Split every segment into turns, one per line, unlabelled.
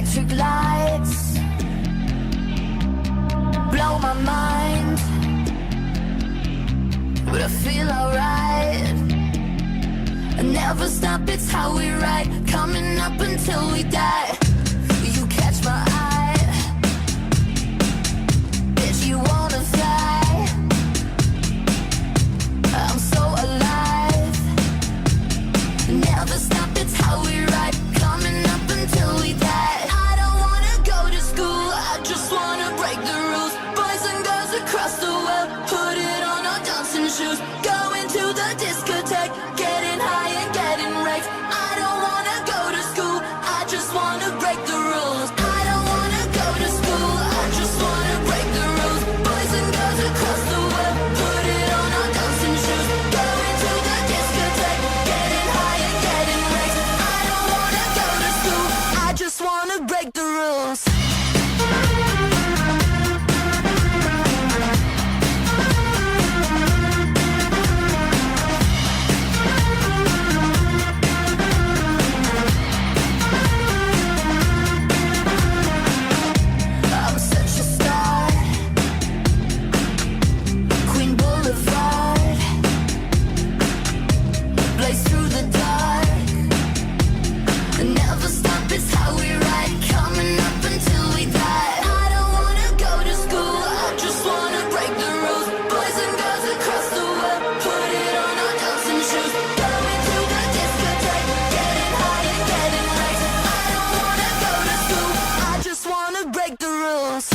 Electric lights blow my mind, but I feel alright. I never stop, it's how we ride, coming up until we die. You catch my eye, bitch, you wanna fly. I'm so alive. Never stop, it's how we ride, coming up until we die. I don't wanna go to school, I just wanna break the rules. Boys and girls across the world, put it on our dancing shoes. Going to the discotheque, getting high and getting raked. I don't wanna go to school, I just wanna break the rules. I don't wanna go to school, I just wanna break the rules. Boys and girls across the world, put it on our dancing shoes. Going to the discotheque, getting high and getting raked. I don't wanna go to school, I just wanna break the rules. I'm such a star, Queen Boulevard, blaze through the dark. Never stop, it's how we ride, coming up until we die. I don't wanna go to school, I just wanna break the rules. Boys and girls across the world, put it on our dancing shoes. Going to the discotheque, getting high and getting raked. I don't wanna go to school, I just wanna break the rules.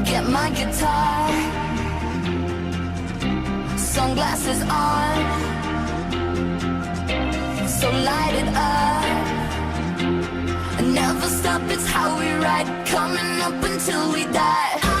Get my guitar, sunglasses on, so light it up. Never stop, it's how we ride, coming up until we die.